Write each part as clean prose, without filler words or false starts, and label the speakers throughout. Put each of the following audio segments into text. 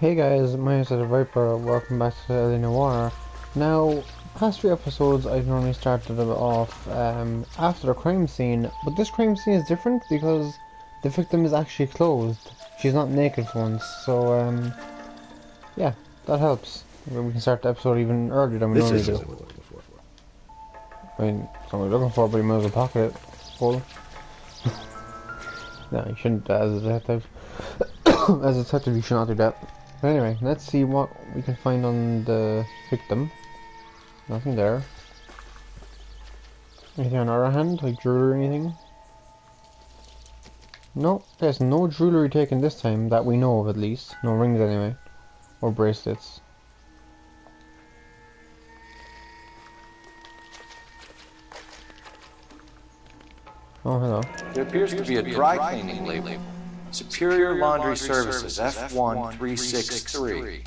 Speaker 1: Hey guys, my name is Viper, welcome back to Noire. Now, past few episodes I've normally started them off after a crime scene, but this crime scene is different because the victim is actually clothed. She's not naked for once, so yeah, that helps. We can start the episode even earlier than we
Speaker 2: This
Speaker 1: normally
Speaker 2: isn't
Speaker 1: do.
Speaker 2: what we're looking for.
Speaker 1: I mean, it's not what we're looking for, but you might as well pocket it. Full. No, you shouldn't as a detective. As a detective you should not do that. But anyway, let's see what we can find on the victim. Nothing there. Anything on our hand, like jewelry or anything? No, there's no jewelry taken this time, that we know of at least. No rings anyway. Or bracelets. Oh, hello.
Speaker 3: There appears to be a dry cleaning label. Superior Laundry Services, F1363.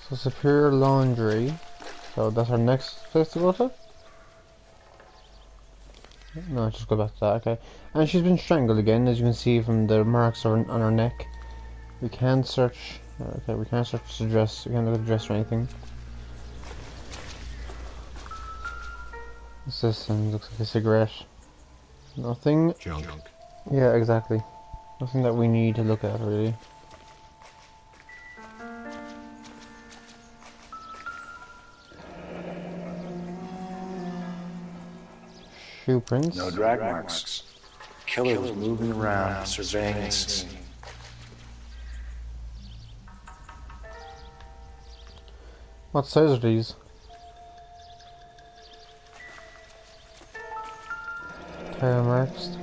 Speaker 1: So Superior Laundry. So that's our next place to go to? No, just go back to that, okay. And she's been strangled again, as you can see from the marks on her neck. We can't search... Okay, we can't search the dress. We can't look at the dress or anything. What's this? And looks like a cigarette. Nothing.
Speaker 2: Junk.
Speaker 1: Yeah, exactly. Nothing that we need to look at, really. Shoe prints.
Speaker 3: No drag marks. The killer was moving around, surveying the scene.
Speaker 1: What size are these? Tire marks.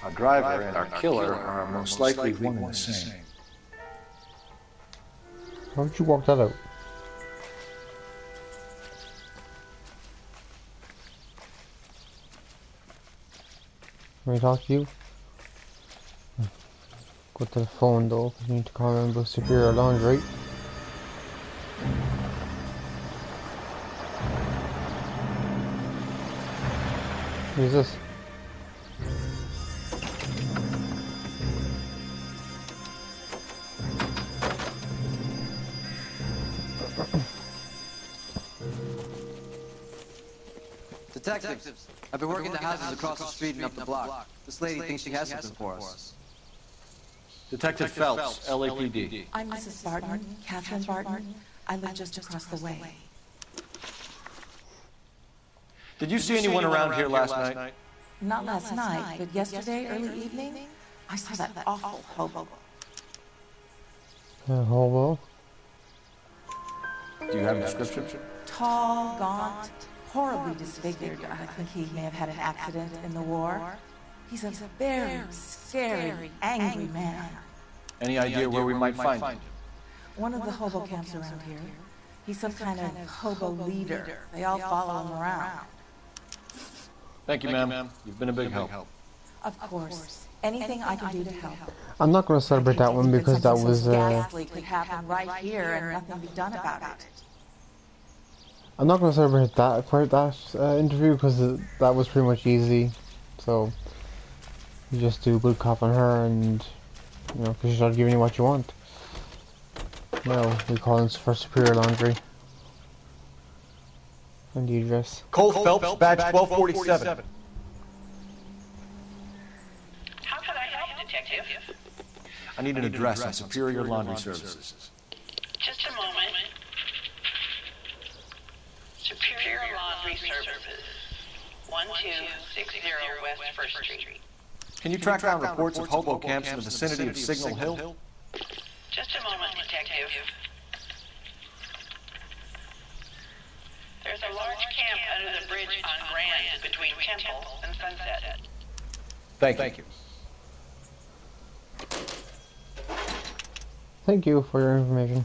Speaker 3: Our driver and our killer are most likely one and the same.
Speaker 1: How would you walk that out? Can we talk to you? Go to the phone though, because we need to call them with Superior Laundry. Who's this?
Speaker 4: Detectives, I've been working the houses across the street and up the block. This lady thinks she has something for us.
Speaker 3: Detective Phelps, LAPD.
Speaker 5: I'm Mrs. Barton, Catherine Barton. I live just across the way.
Speaker 3: Did you see anyone around here last night?
Speaker 5: Not last night, but yesterday, early evening, I saw that awful hobo.
Speaker 1: Hobo?
Speaker 3: Do you have a description?
Speaker 5: Tall, gaunt, horribly disfigured. I think he may have had an accident in the war. He's a very scary, angry man.
Speaker 3: Any idea where we might find him?
Speaker 5: One of the hobo camps around here. He's some kind of hobo leader. They all follow him around.
Speaker 3: Thank you, ma'am. You've been a big help.
Speaker 5: Of course. Anything I can do to help.
Speaker 1: I'm not going to celebrate that one because that was
Speaker 5: ghastly could happen right here and nothing be done about it.
Speaker 1: I'm not going to celebrate that interview because that was pretty much easy. So you just do good cop on her, and you know, because she's not giving you what you want. Now we call in for Superior Laundry. And the address.
Speaker 3: Cole Phelps, badge 1247.
Speaker 6: How can I help, Detective?
Speaker 3: I need an address on Superior Laundry Services.
Speaker 6: Just a moment. Superior Laundry Services, 1260 West 1st Street.
Speaker 3: Can you track down reports of hobo camps in the vicinity of Signal Hill?
Speaker 6: Just a moment, Detective. There's a large camp under the bridge on Grand between Temple and Sunset.
Speaker 3: Thank you.
Speaker 1: Thank you for your information.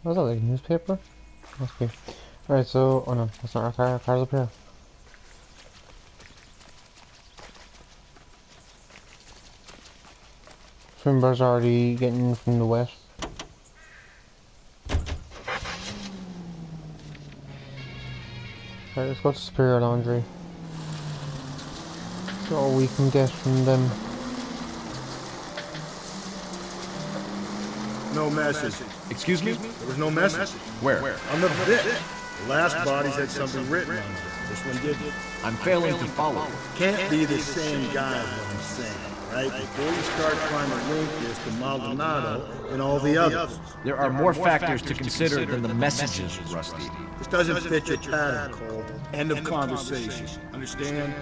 Speaker 1: Was that like a newspaper? Must be. Alright, so... Oh no, that's not our car. Our car's up here. Swimmer's already getting from the west. Alright, let's go to Superior Laundry. all we can get from them.
Speaker 2: No message.
Speaker 7: Excuse me?
Speaker 2: There was no message.
Speaker 7: Where?
Speaker 2: On the bit. The last bodies had something written on them. This one didn't.
Speaker 7: I'm failing to follow.
Speaker 2: Can't be the same guy, is what I'm saying, right? Before you start trying to link this to Maldonado and all the others.
Speaker 7: There are more factors to consider than the messages, Rusty.
Speaker 2: This doesn't fit your pattern, Cole. End of conversation. Understand?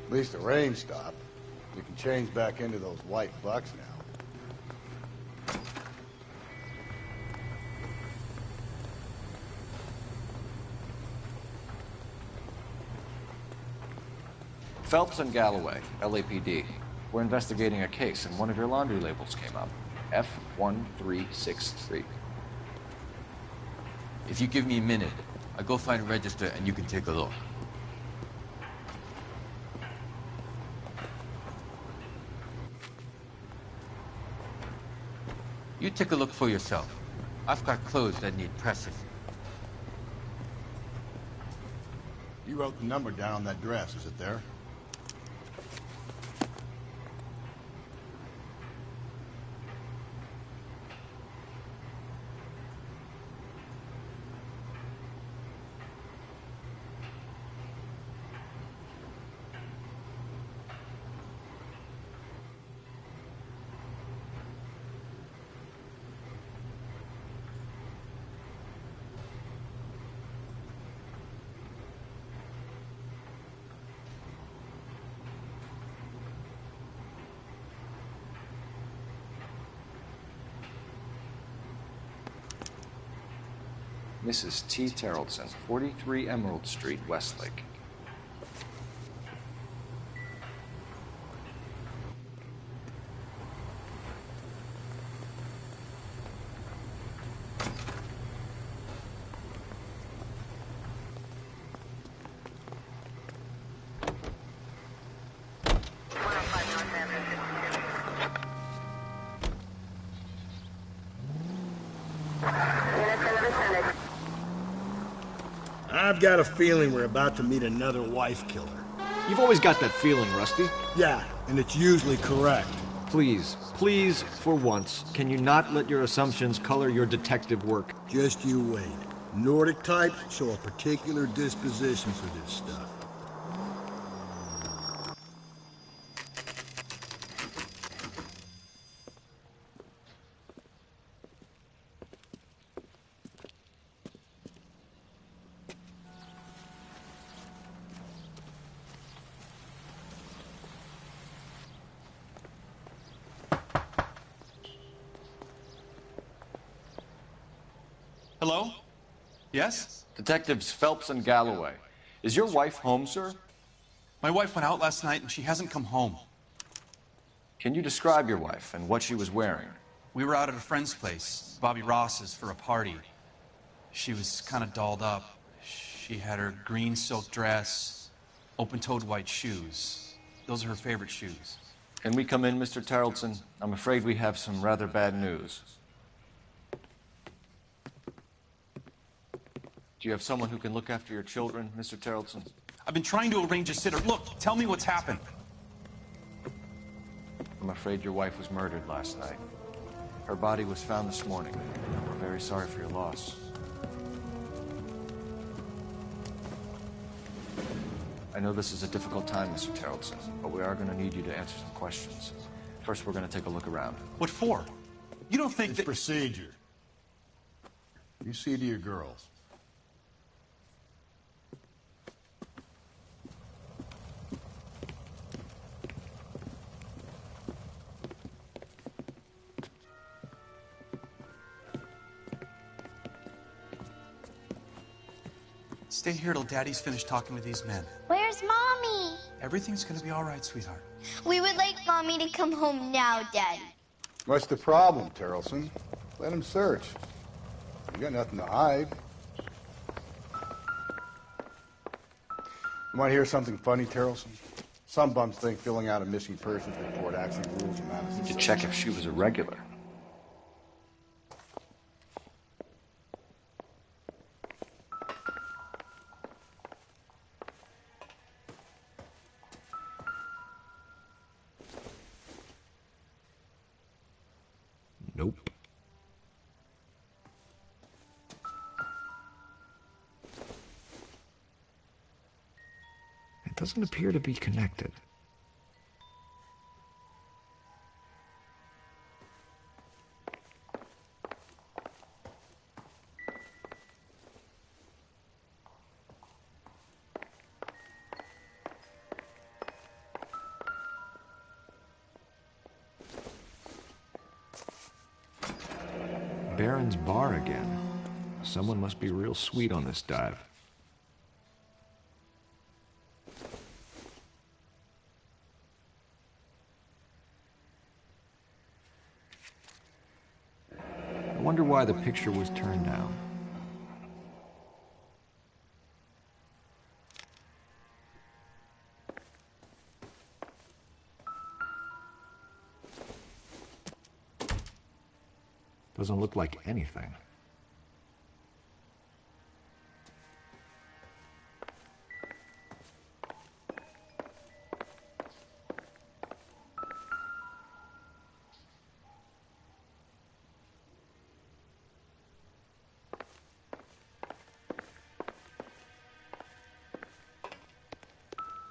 Speaker 8: At least the rain stopped. You can change back into those white bucks now.
Speaker 3: Phelps and Galloway, LAPD. We're investigating a case, and one of your laundry labels came up. F1363.
Speaker 9: If you give me a minute, I'll go find a register and you can take a look. You take a look for yourself. I've got clothes that need pressing.
Speaker 8: You wrote the number down on that dress, is it there?
Speaker 3: Mrs. T. Terrellson, 43 Emerald Street, Westlake.
Speaker 2: I've got a feeling we're about to meet another wife killer.
Speaker 7: You've always got that feeling, Rusty.
Speaker 2: Yeah, and it's usually correct.
Speaker 7: Please, please, for once, can you not let your assumptions color your detective work?
Speaker 2: Just you wait. Nordic types show a particular disposition for this stuff.
Speaker 10: Hello? Yes?
Speaker 3: Detectives Phelps and Galloway. Is your wife home, sir?
Speaker 10: My wife went out last night and she hasn't come home.
Speaker 3: Can you describe your wife and what she was wearing?
Speaker 10: We were out at a friend's place, Bobby Ross's, for a party. She was kind of dolled up. She had her green silk dress, open-toed white shoes. Those are her favorite shoes.
Speaker 3: Can we come in, Mr. Terrellson? I'm afraid we have some rather bad news. Do you have someone who can look after your children, Mr. Terrellson?
Speaker 10: I've been trying to arrange a sitter. Look, tell me what's happened.
Speaker 3: I'm afraid your wife was murdered last night. Her body was found this morning. We're very sorry for your loss.
Speaker 7: I know this is a difficult time, Mr. Terrelson, but we are going to need you to answer some questions. First, we're going to take a look around.
Speaker 10: What for? You don't think
Speaker 2: It's
Speaker 10: that...
Speaker 2: procedure. You see to your girls.
Speaker 10: Stay here till Daddy's finished talking with these men.
Speaker 11: Where's Mommy?
Speaker 10: Everything's gonna be all right, sweetheart.
Speaker 11: We would like Mommy to come home now, Daddy.
Speaker 8: What's the problem, Terrelson? Let him search. You got nothing to hide. You want to hear something funny, Terrelson? Some bums think filling out a missing persons report actually rules them out of
Speaker 7: To
Speaker 8: society.
Speaker 7: check if she was a regular. Nope. It doesn't appear to be connected. Baron's bar again. Someone must be real sweet on this dive. I wonder why the picture was turned down. Doesn't look like anything.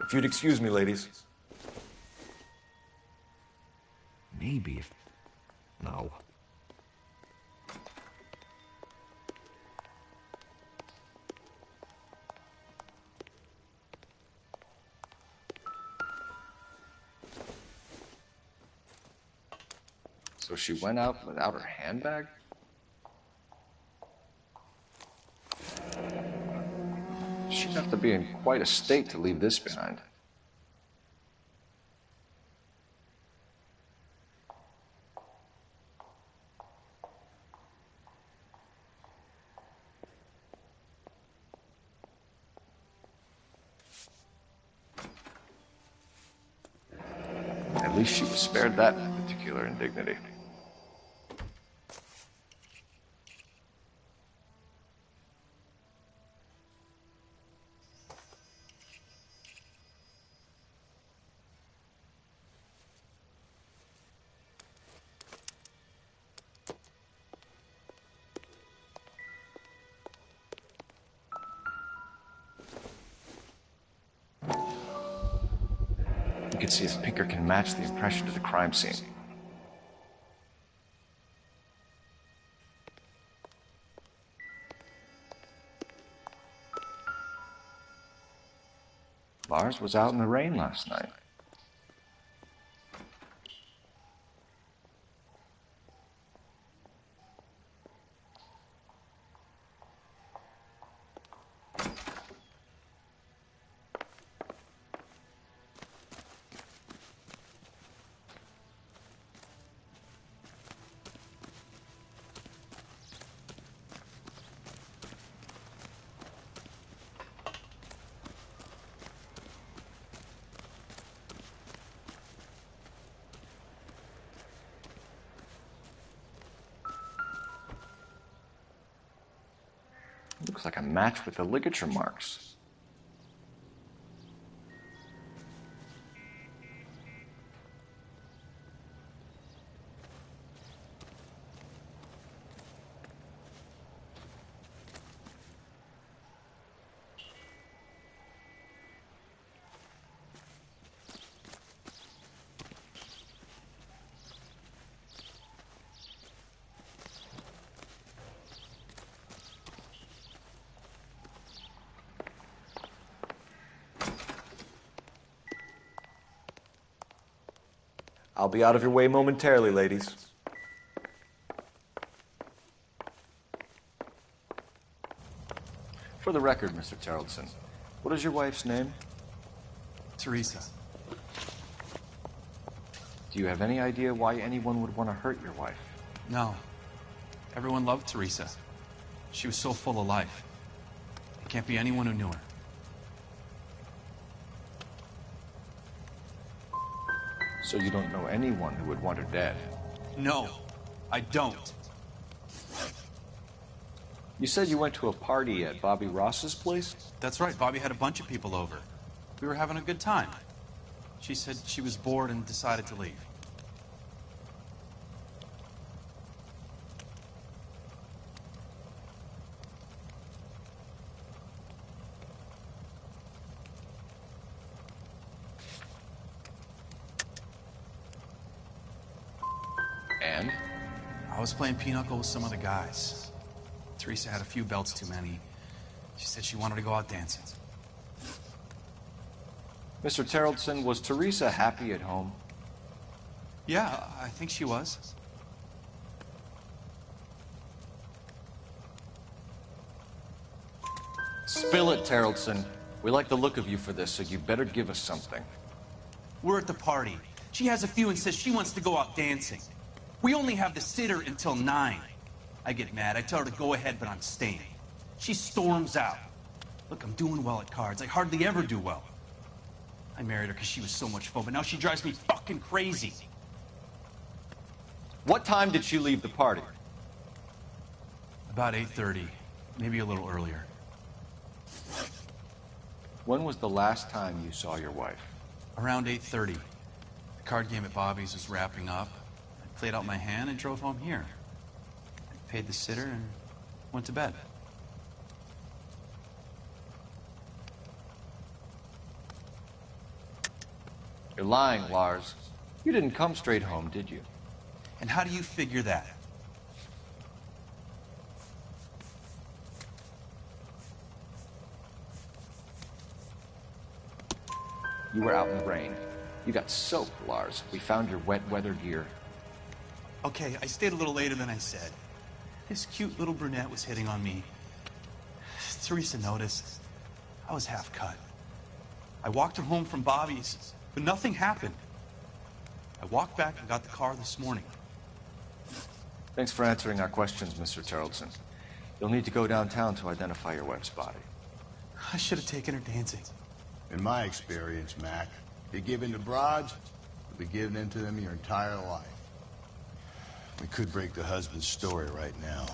Speaker 7: If you'd excuse me, ladies. Maybe if... No. So she went out without her handbag? She'd have to be in quite a state to leave this behind. At least she was spared that particular indignity. We can see if Pinker can match the impression to the crime scene. Lars was out in the rain last night. Looks like a match with the ligature marks. I'll be out of your way momentarily, ladies. For the record, Mr. Terrelson, what is your wife's name?
Speaker 10: Teresa.
Speaker 7: Do you have any idea why anyone would want to hurt your wife?
Speaker 10: No. Everyone loved Teresa. She was so full of life. It can't be anyone who knew her.
Speaker 7: So you don't know anyone who would want her dead?
Speaker 10: No, I don't.
Speaker 7: You said you went to a party at Bobby Ross's place?
Speaker 10: That's right, Bobby had a bunch of people over. We were having a good time. She said she was bored and decided to leave.
Speaker 7: And?
Speaker 10: I was playing pinochle with some of the guys. Teresa had a few belts too many. She said she wanted to go out dancing.
Speaker 7: Mr. Terrelson, was Teresa happy at home?
Speaker 10: Yeah, I think she was.
Speaker 7: Spill it, Terrelson. We like the look of you for this, so you better give us something.
Speaker 10: We're at the party. She has a few and says she wants to go out dancing. We only have the sitter until 9. I get mad. I tell her to go ahead, but I'm staying. She storms out. Look, I'm doing well at cards. I hardly ever do well. I married her because she was so much fun, but now she drives me fucking crazy.
Speaker 7: What time did she leave the party?
Speaker 10: About 8:30, maybe a little earlier.
Speaker 7: When was the last time you saw your wife?
Speaker 10: Around 8:30. The card game at Bobby's was wrapping up. I played out my hand and drove home here. I paid the sitter and went to bed.
Speaker 7: You're lying, Lars. You didn't come straight home, did you?
Speaker 10: And how do you figure that?
Speaker 7: You were out in the rain. You got soaked, Lars. We found your wet weather gear.
Speaker 10: Okay, I stayed a little later than I said. This cute little brunette was hitting on me. Teresa noticed. I was half cut. I walked her home from Bobby's, but nothing happened. I walked back and got the car this morning.
Speaker 7: Thanks for answering our questions, Mr. Terrelson. You'll need to go downtown to identify your wife's body.
Speaker 10: I should have taken her dancing.
Speaker 2: In my experience, Mac, you give in to broads, you'll be giving in to them your entire life. We could break the husband's story right now.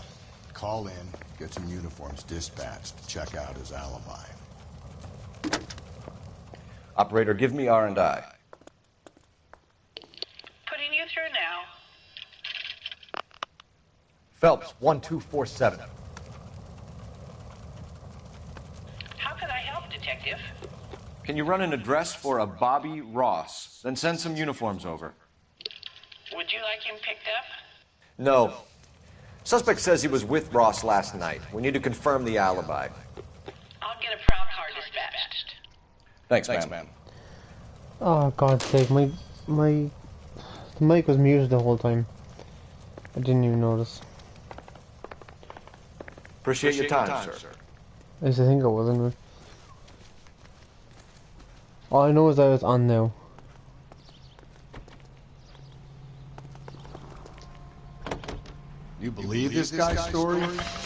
Speaker 2: Call in, get some uniforms dispatched to check out his alibi.
Speaker 7: Operator, give me R&I.
Speaker 6: Putting you through now.
Speaker 7: Phelps, 1247.
Speaker 6: How can I help, Detective?
Speaker 7: Can you run an address for a Bobby Ross? Then send some uniforms over.
Speaker 6: Would you like him picked up?
Speaker 7: No. Suspect says he was with Ross last night. We need to confirm the alibi.
Speaker 6: I'll get a prowl car dispatched.
Speaker 7: Thanks, ma'am.
Speaker 1: Oh, God's sake, the mic was muted the whole time. I didn't even notice.
Speaker 7: Appreciate your time, sir.
Speaker 1: At least I think it was, anyway. All I know is that it's on now.
Speaker 2: You believe this guy's story?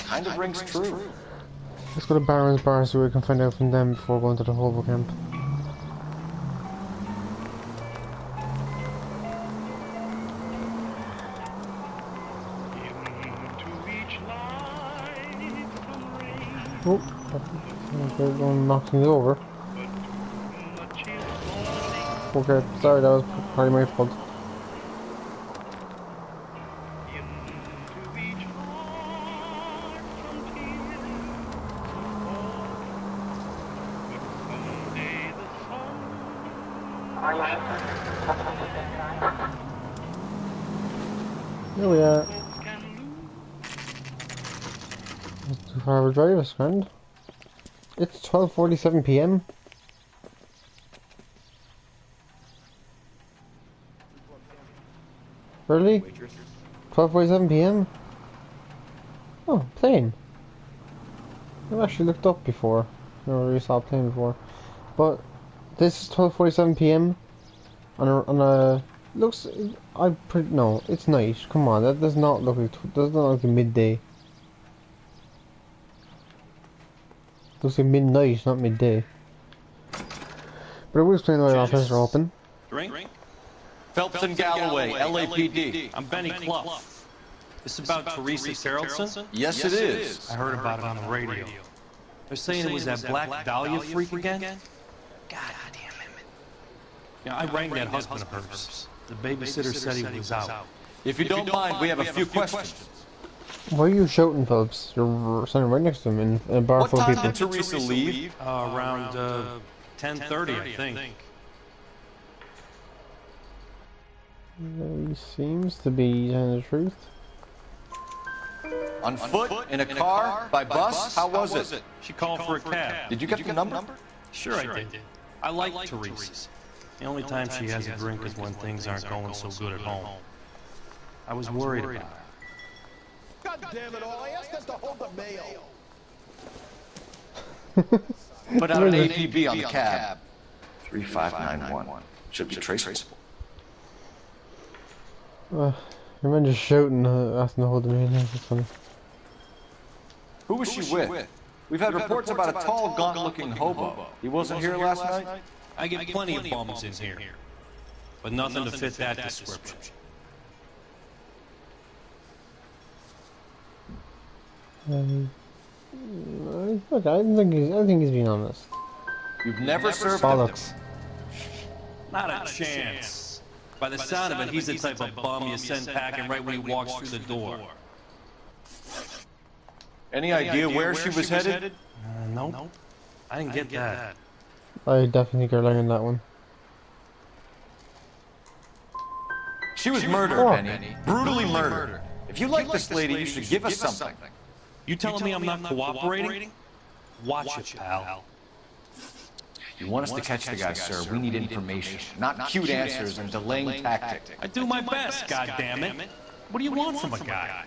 Speaker 7: Kind of rings true.
Speaker 1: Let's go to Baron's bar so we can find out from them before going to the hobo camp. Oh, they're going to knock things over. Okay, sorry, that was probably my fault. Here we are. That's too far of a drive, it's grand. It's 12:47 p.m. Early? 12:47 p.m.? Oh, plane. I've actually looked up before. Never really saw a plane before. But this is 12:47 p.m. on a looks. No, it's night. Come on, that does not look like a midday. Looks like midnight, not midday. But I will explain why our offices are open.
Speaker 10: Drink?
Speaker 7: Phelps and Galloway, LAPD.
Speaker 10: I'm Benny Clough. This about Teresa Terrellson?
Speaker 7: Yes, it is.
Speaker 10: I heard about it on the radio. They're saying it was that Black Dahlia freak again? God damn it. Yeah, I rang that husband of hers. The babysitter said he was out.
Speaker 7: If you don't mind, we have a few questions.
Speaker 1: Why are you shouting, Phelps? You're standing right next to him in a bar full of people.
Speaker 7: What time did Teresa leave?
Speaker 10: Around 10:30, I think.
Speaker 1: He seems to be telling the truth.
Speaker 7: On foot? In a car? By bus? How was it?
Speaker 10: She called for a cab.
Speaker 7: Did you get the number?
Speaker 10: Sure I did. I like Teresa. The only time she has a drink is when things aren't going so good at home. I was worried about her.
Speaker 12: God damn it all, I asked them to hold the mail.
Speaker 7: Put out an APB on the cab. 3591. Should be traceable.
Speaker 1: Your man just shouting, asking to hold the mail. That's funny.
Speaker 7: Who was she with? We've had reports about a tall, gaunt-looking hobo. He wasn't here last night?
Speaker 10: I get plenty of bums in here, but nothing to fit that description.
Speaker 1: Look, I think he's being honest.
Speaker 7: You've never served
Speaker 1: bollocks.
Speaker 10: Not a chance. By the sound of it, he's the type of bum you send packing right when he walks through the door.
Speaker 7: Any idea where she was headed?
Speaker 10: Nope. I didn't get that.
Speaker 1: I definitely think you're lying on that one.
Speaker 7: She was murdered, Benny. Brutally murdered. If you like this lady, you should give us something.
Speaker 10: You telling me I'm not cooperating? Watch it, pal.
Speaker 7: You want us to catch the guy, sir. We need information, not cute answers and delaying tactics.
Speaker 10: I do my best, goddammit. What do you want from a guy?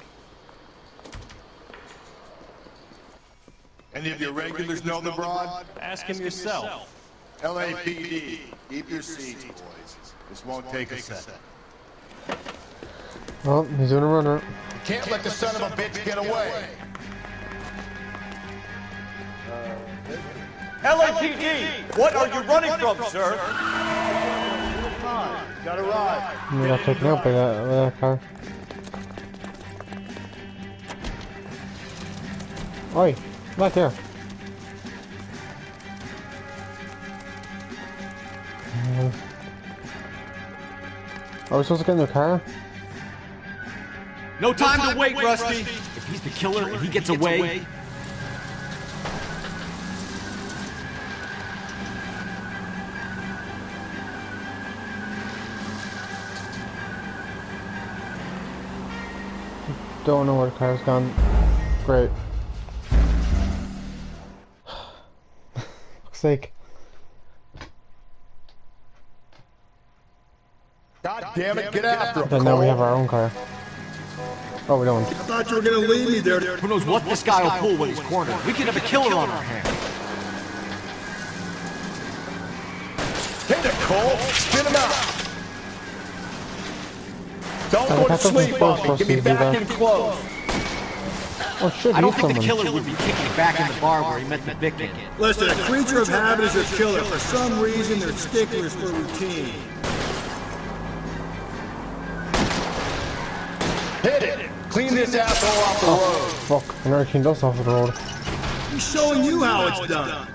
Speaker 2: Any of your regulars know the broad?
Speaker 10: Ask him yourself.
Speaker 2: LAPD, keep your seats, boys. This won't take a second.
Speaker 1: Oh, he's doing a runner.
Speaker 2: Can't let the son of a bitch get away.
Speaker 7: LAPD, what are you running from, sir?
Speaker 2: Got a ride.
Speaker 1: We got taken out by that car. Oi, back here. Are we supposed to get in the car?
Speaker 7: No time to wait, Rusty. If he's the killer and he gets away...
Speaker 1: Don't know where the car's gone. Great. Fuck's sake.
Speaker 2: God damn it, get after him.
Speaker 1: And now we have our own car. Oh, we don't.
Speaker 12: I thought you were gonna leave me there.
Speaker 7: Who knows what this guy will pull when he's cornered? We could have a killer on our hands.
Speaker 2: Hit it, Cole. Spin him out. Don't go to sleep on me. Get me back in close.
Speaker 1: Oh shit,
Speaker 7: I don't think the killer would be kicking back in the bar where he met the victim.
Speaker 12: Listen, a creature of habit is a killer. For some reason, they're sticklers for routine.
Speaker 2: Hit it. Clean this asshole off the road.
Speaker 1: Fuck, I never cleaned us off the road.
Speaker 12: He's showing you how it's done.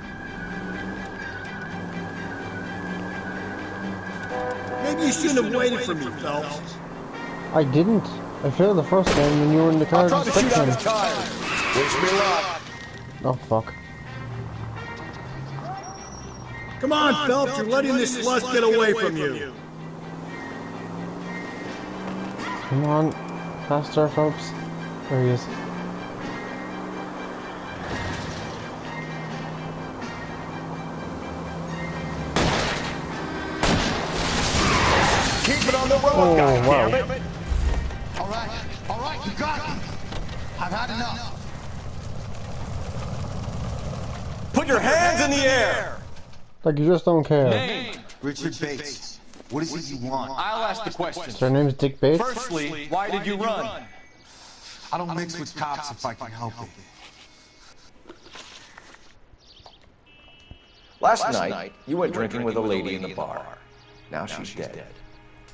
Speaker 12: Maybe you shouldn't have waited for me, Phelps.
Speaker 1: I didn't. I failed the first time when you were in the car.
Speaker 2: I'll try to shoot out his tires. Wish me luck.
Speaker 1: Oh fuck.
Speaker 12: Come on, Phelps, you're letting this lust get away from you.
Speaker 1: Come on. Faster, Phelps. There he is.
Speaker 2: Keep it on the road,
Speaker 1: Oh, wow.
Speaker 2: goddammit. You got me. I've had enough.
Speaker 7: Put your hands in the air!
Speaker 1: Like you just don't care.
Speaker 7: Name.
Speaker 2: Richard Bates. What is it you want?
Speaker 7: I'll ask the questions.
Speaker 1: Their name's Dick Bates.
Speaker 7: Firstly, why did you run?
Speaker 2: I don't mix with cops if I can help it.
Speaker 7: Last night, you went drinking with a lady in the bar. Now she's dead.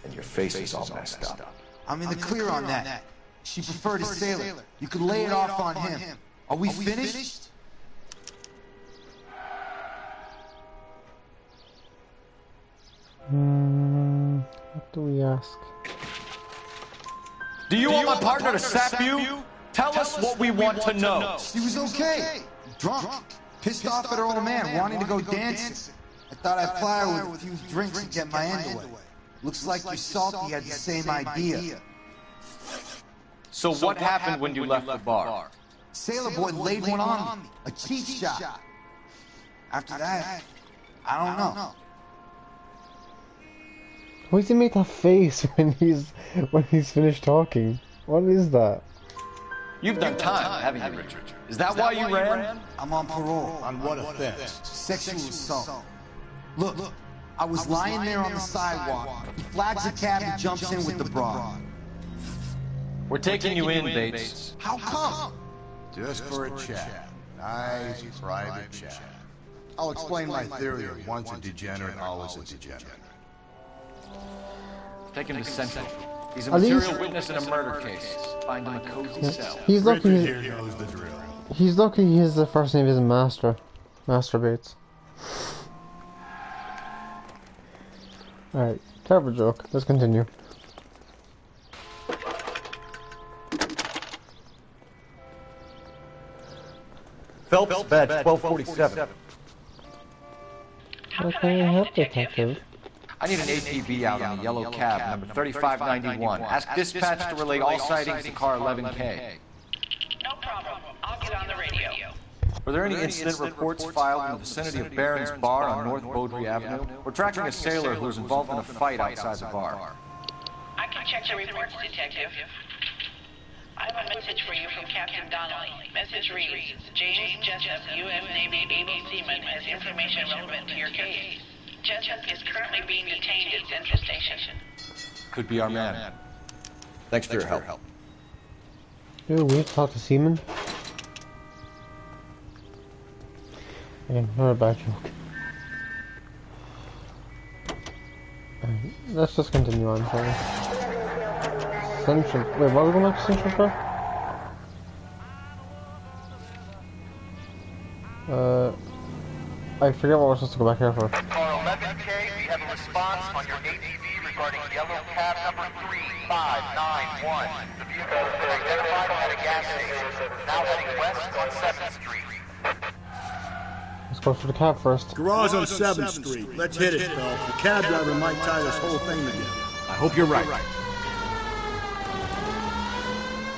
Speaker 7: And your face is all messed up.
Speaker 2: I'm in the clear on that. She preferred a sailor. You could lay it off on him. Are we finished?
Speaker 1: What do we ask?
Speaker 7: Do you want my partner to sap you? Tell us what we want to know.
Speaker 2: She was okay. Drunk. Pissed off at her old man, wanting to go dancing. I thought I'd fly her with a few drinks and get my end away. Looks like your salty had the same idea.
Speaker 7: So what happened when you left the bar?
Speaker 2: Sailor boy laid one on me. A cheap shot. After that, I don't know.
Speaker 1: Why does he make that face when he's finished talking? What is that?
Speaker 7: You've done time, haven't you, Richard? Is that why you ran?
Speaker 2: I'm on parole.
Speaker 8: On what offense?
Speaker 2: Sexual assault. Look, I was lying there on the sidewalk. He flags a cab and jumps in with the broad.
Speaker 7: We're taking you in, Bates.
Speaker 2: How come?
Speaker 8: Just for a chat. Nice private chat. I'll explain my theory of once a degenerate, always a degenerate.
Speaker 7: Take him to Central. He's a
Speaker 1: At least-
Speaker 7: material witness in a murder case. Find him a cozy cell.
Speaker 1: He's lucky.
Speaker 8: Richard here knows the drill.
Speaker 1: He's lucky his first name isn't Master Bates. Alright, terrible joke. Let's continue.
Speaker 7: Phelps, badge 1247.
Speaker 1: How can I help, detective?
Speaker 7: I need an ATV out on the yellow cab, number 3591. Ask dispatch to relay all sightings to car 11K.
Speaker 6: No problem. I'll get on the radio.
Speaker 7: Were there any incident reports filed in the vicinity of Barron's Bar on North Beaudry Avenue? We're tracking a sailor who was involved in a fight outside the bar.
Speaker 6: I can check the reports, Detective. I have a message for you from Captain Donnelly. Message reads, James Jessup, U.S. Navy Able Seaman, has information relevant to your case. Jessup is currently being detained at Central Station.
Speaker 7: Could be our man. Thanks for your help.
Speaker 1: Ooh, we have to talk to Seaman. Again, not a bad joke. Alright, let's just continue on, shall we? Central. Wait, what are we going back to Central for? I forget what we're supposed to go back here for.
Speaker 13: Car 11K, we have a response on your ATV regarding yellow cab number 3591. The vehicle has been identified at a gas station, now heading west on 7th Street.
Speaker 1: Let's go for the cab first.
Speaker 12: Garage on 7th Street. Let's hit it, Phelps. The cab driver might tie this whole thing together.
Speaker 7: I hope you're right.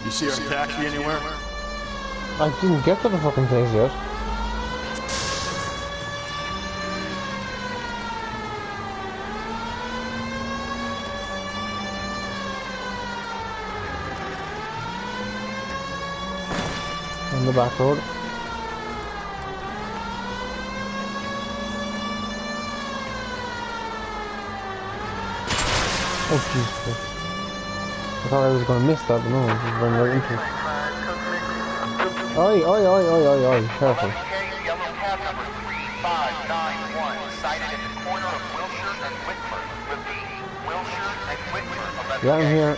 Speaker 8: You see our taxi anywhere?
Speaker 1: I didn't get to the fucking place yet. On the back road. Oh Jesus! I thought I was going to miss that, but no, I just ran right into it. Oi, oi, oi, oi, oi, oi, careful.
Speaker 13: Yellow cab number 3591, sighted at the corner of Wilshire and Whitmer. Repeat, Wilshire and Whitmer, 11K.
Speaker 1: Yeah, I'm here.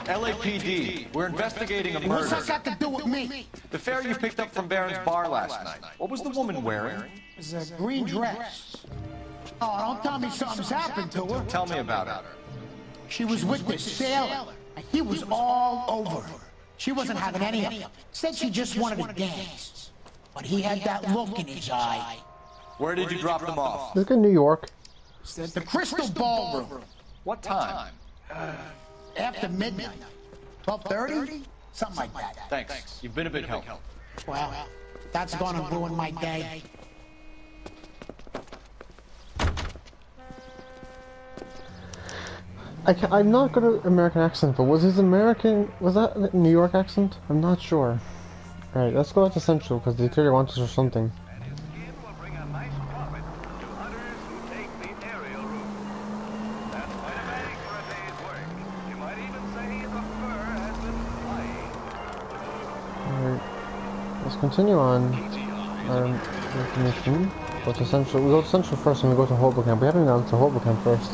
Speaker 7: LAPD, we're investigating a murder.
Speaker 14: What's that got to do with me?
Speaker 7: The fare you picked up from Barron's Bar last night. What was the woman wearing?
Speaker 14: It's a green dress. Oh, don't tell me something's happened to her.
Speaker 7: Tell me about it.
Speaker 14: She was with this sailor, and he was all over her. She wasn't having any of it. Said she just wanted to dance. But he had that look in his eye.
Speaker 7: Where did you drop them off?
Speaker 1: Let's go to New York.
Speaker 14: The Crystal Ballroom.
Speaker 7: What time?
Speaker 14: After midnight. 12:30? Something like that.
Speaker 7: Thanks. You've been a big help.
Speaker 14: Well, that's gonna ruin my day.
Speaker 1: I'm not good at American accent, but was that a New York accent? I'm not sure. Alright, let's go out to Central, because they clearly want us or something. Alright, let's continue on our mission. Go to Central. We go to Central first, and we go to Hoboken. We haven't gone to Hoboken first.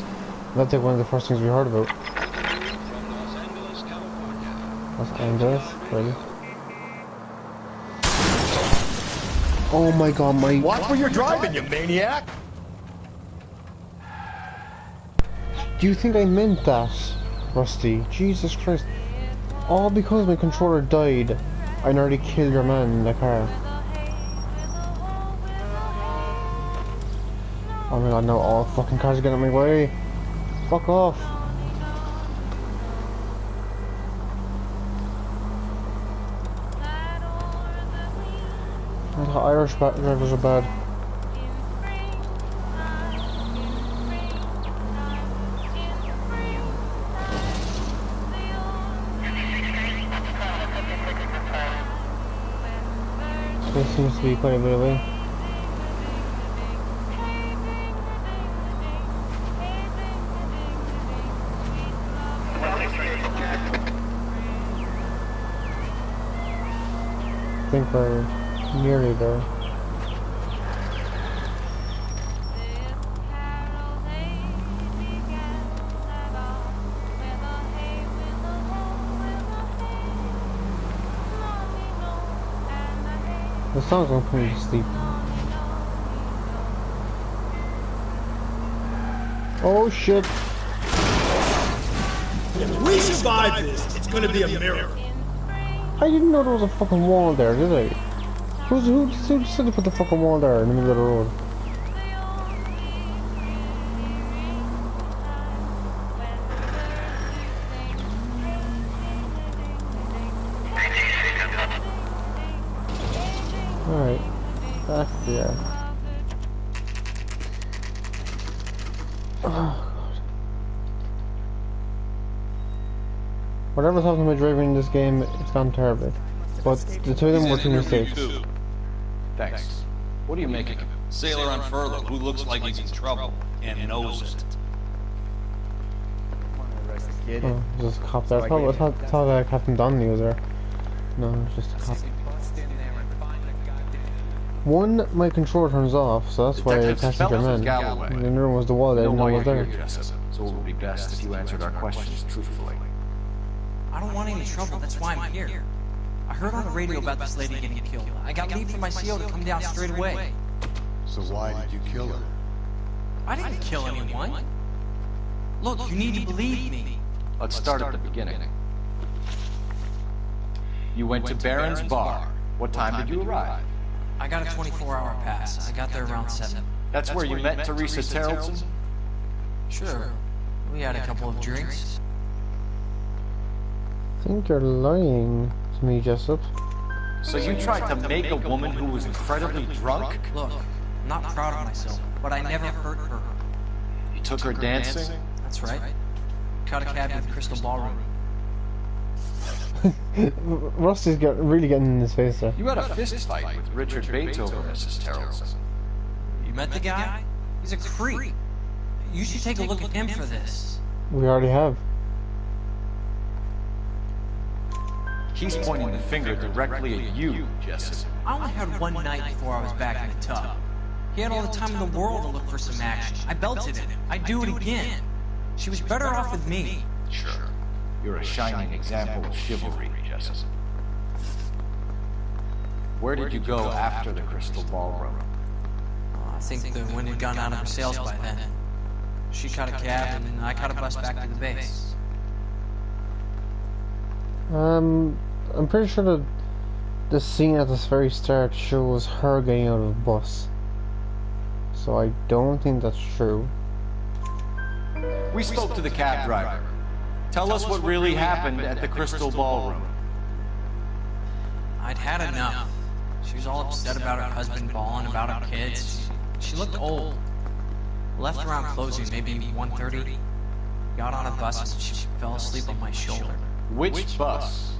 Speaker 1: That's like one of the first things we heard about. Los Angeles, really? Oh my god, my...
Speaker 8: Watch where you're driving, you maniac!
Speaker 1: Do you think I meant that, Rusty? Jesus Christ. All because my controller died, I nearly killed your man in the car. Oh my god, now all fucking cars are getting in my way. Fuck off. I thought Irish drivers are bad. This seems to be quite a bit away. I think we're nearly there. The song's gonna put me to sleep. Oh shit!
Speaker 12: If we survive this, it's gonna be a miracle.
Speaker 1: I didn't know there was a fucking wall there, did I? Who said to put the fucking wall there in the middle of the road? Alright, back there. Oh god. Whatever's happened to my driving in this game, it's gone terribly. But the two of them were two mistakes.
Speaker 7: Thanks. What do you make of him?
Speaker 10: Sailor on furlough who looks like he's in trouble and knows it.
Speaker 1: Oh, just a cop there. I thought Captain Donnelly was there. No, it was just a cop. One, my controller turns off, so that's why I can't your man. The other one was the wall that I didn't know was there.
Speaker 7: So it would be best if you answered our questions truthfully.
Speaker 15: I don't want any trouble, that's why I'm here. I heard on the radio about this lady getting killed. I got leave from my CO to come down straight away.
Speaker 2: So why did you kill her?
Speaker 15: I didn't kill anyone. Look, you need to believe me.
Speaker 7: Let's start at the beginning. You went to Barron's Bar. What time did you arrive?
Speaker 15: I got a 24-hour pass. I got there around 7.
Speaker 7: That's where you met Teresa Terrelson?
Speaker 15: Sure. We had a couple of drinks.
Speaker 1: I think you're lying to me, Jessup.
Speaker 7: So you tried to make a woman who was incredibly drunk?
Speaker 15: Look, I'm not proud of myself, but I never hurt her.
Speaker 7: You took her dancing?
Speaker 15: That's right. Caught a cab to the Crystal Ballroom.
Speaker 1: Rusty's really getting in his face there.
Speaker 7: You had a fist fight with Richard Bates over Mrs. Terrelson.
Speaker 15: You met the guy? He's a creep. You should take a look at him for this.
Speaker 1: We already have.
Speaker 7: He's pointing the finger directly at you, Jesse.
Speaker 15: I only had one night before I was back in the tub. He had all the time in the world to look for some action. I belted him. I'd do it again. She was better off with me.
Speaker 7: Sure. You're a shining example of chivalry, Jesse. Where did you go after the Crystal Ballroom?
Speaker 15: I think the wind had gone out of her sails by then. She caught a cab, and I caught a bus back to the base.
Speaker 1: I'm pretty sure that the scene at this very start shows her getting out of the bus. So I don't think that's true.
Speaker 7: We spoke to the cab driver. Tell us what really happened at the Crystal Ballroom.
Speaker 15: I'd had enough. She was all upset about her husband bawling about her kids. She looked old. Left around closing, maybe 1:30. got on a bus and she fell asleep on my shoulder.
Speaker 7: Which bus?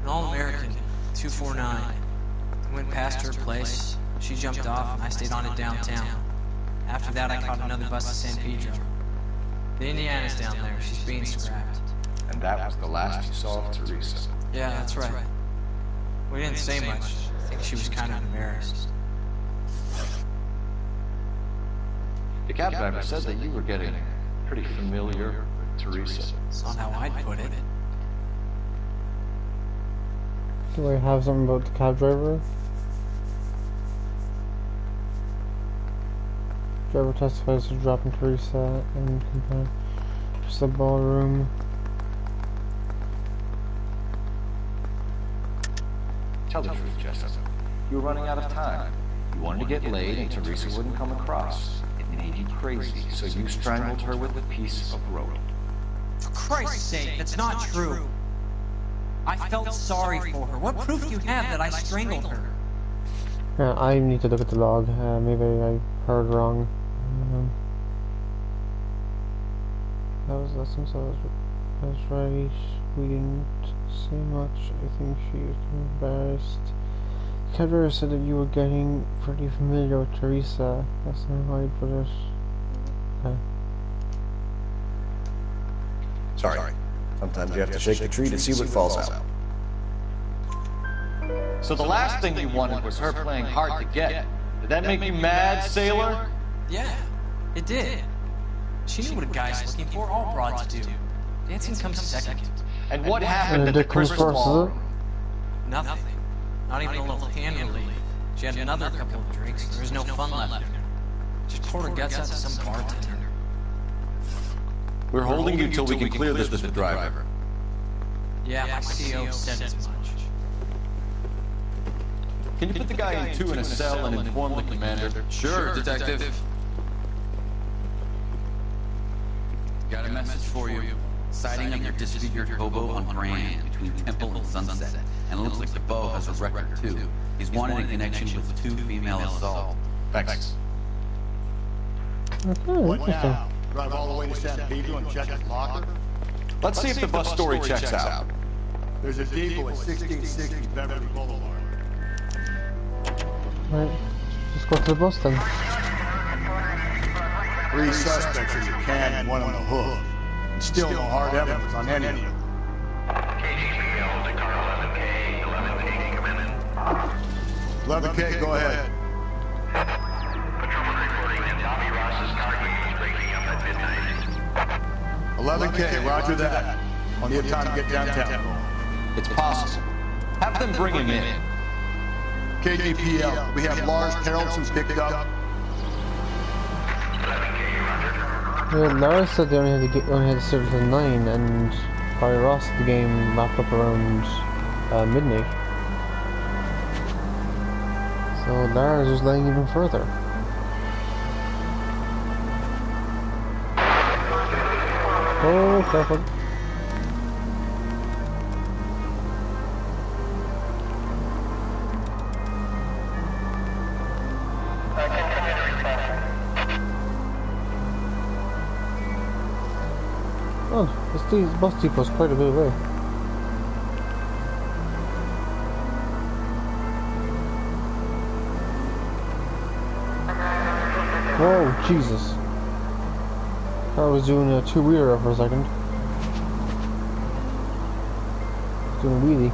Speaker 15: An all-American, 249. I went past her place, she jumped off, and I stayed on it downtown. After that, I caught another bus to San Pedro. The Indiana's down there, she's being scrapped.
Speaker 7: And that was the last you saw of Teresa?
Speaker 15: Yeah, that's right. We didn't say much. I think she was kind of embarrassed.
Speaker 7: The cab driver said that you were getting pretty familiar with Teresa.
Speaker 15: That's not how I'd put it.
Speaker 1: Do I have something about the cab driver? Driver testifies to dropping Teresa and company to the ballroom.
Speaker 7: Tell the truth, Jessica. You were running out of time. You wanted to get laid and Teresa wouldn't come across. It made you crazy, so you strangled her with a piece of rope.
Speaker 15: For Christ's sake, that's not true. I felt sorry for her. What proof do you have that I strangled her?
Speaker 1: I need to look at the log. Maybe I heard wrong. That seems I was right. We didn't say much. I think she was embarrassed. The cab driver said that you were getting pretty familiar with Teresa. That's not how I put it. Okay.
Speaker 16: Sorry. Sometimes you have to shake the tree to see what falls out.
Speaker 7: So the last thing you wanted was her playing hard to get. Did that make you mad, sailor?
Speaker 15: Yeah, it did. She knew what a guy's looking for. All broads do. Dancing comes second.
Speaker 7: And what happened at the Crystal Ball?
Speaker 15: Nothing. Not even a little hand relief. She had another couple of drinks. There was no fun left in her. Just poured her guts out to some bartender.
Speaker 7: We're holding you till we can clear this with the driver.
Speaker 15: Yeah, my CO said as much.
Speaker 7: Can you put the guy in two in a cell and inform the commander?
Speaker 9: Sure, Detective. Got a message for you. Sighting of your disfigured hobo on Grand between Temple and Sunset. And it looks like the Beau has a record, too. He's wanted in connection with 2 female assaults.
Speaker 7: Thanks.
Speaker 8: What now? Drive all the way to San Pedro and check his locker?
Speaker 7: Let's see if the bus story checks out.
Speaker 8: There's a depot at 1660 Beverly Boulevard.
Speaker 1: Right, let's go to the bus then.
Speaker 8: 3 suspects in the can and 1 on the hook. And still no hard evidence on any of them.
Speaker 13: KGPL to car 11K, 11K, come in.
Speaker 8: 11K, go ahead.
Speaker 13: Patrolman reporting that Bobby Ross's car was breaking up at midnight.
Speaker 8: 11K, roger that. Plenty of time to get downtown.
Speaker 7: It's possible. Have them bring him in.
Speaker 8: KGPL, we have Lars Haraldson picked up.
Speaker 1: Yeah, Lara said they only had to serve till 9, and Barry Ross, the game wrapped up around midnight. So Lara's just laying even further. Oh, careful. Oh, this bus depot's quite a bit away. Whoa, Jesus. I was doing a two-wheeler for a second. Doing a wheelie.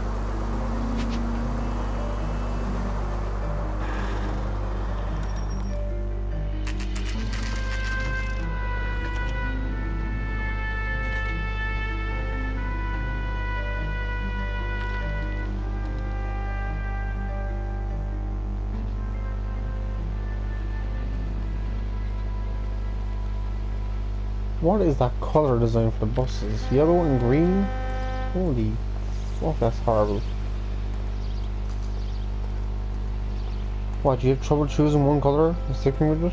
Speaker 1: What is that color design for the buses? Yellow and green? Holy fuck, that's horrible. What, do you have trouble choosing one color and sticking with it?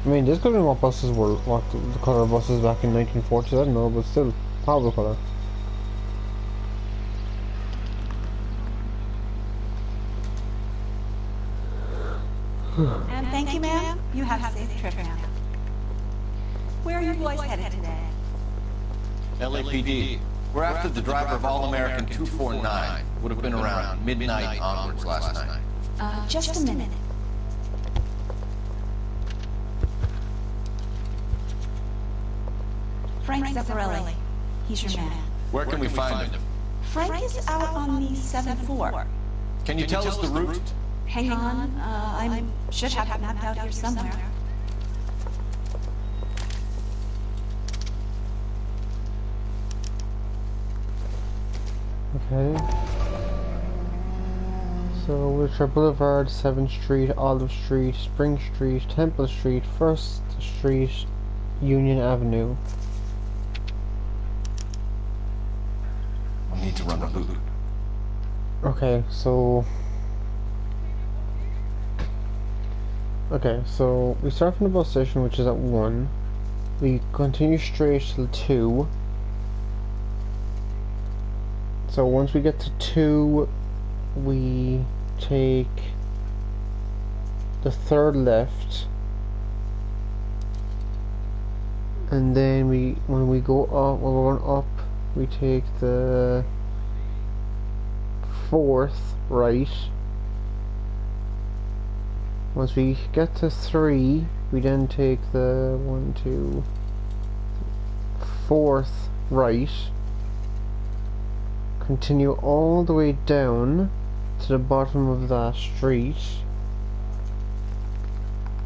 Speaker 1: I mean, this could have been what buses were, what the color of buses back in 1940s, I don't know, but still, horrible color.
Speaker 5: And thank you, ma'am. You have a safe trip now. Where are you boys headed today?
Speaker 3: LAPD. We're after the driver of All-American 249. Would have been around midnight onwards last night.
Speaker 5: Just a minute. Frank Zeffirelli. He's your man.
Speaker 3: Where can we find him?
Speaker 5: Frank is out on the 7th floor.
Speaker 3: Can you tell us the route?
Speaker 5: Hang on, I should have it mapped out here somewhere.
Speaker 1: Okay. So, Wilshire Boulevard, 7th Street, Olive Street, Spring Street, Temple Street, 1st Street, Union Avenue.
Speaker 3: I need to run the boot.
Speaker 1: Okay, so... Okay, so we start from the bus station, which is at 1. We continue straight till 2. So once we get to 2, we take the 3rd left. And then when we go up, when we're going up, we take the 4th right. Once we get to 3, we then take the 1, 2, 4th right. Continue all the way down to the bottom of that street.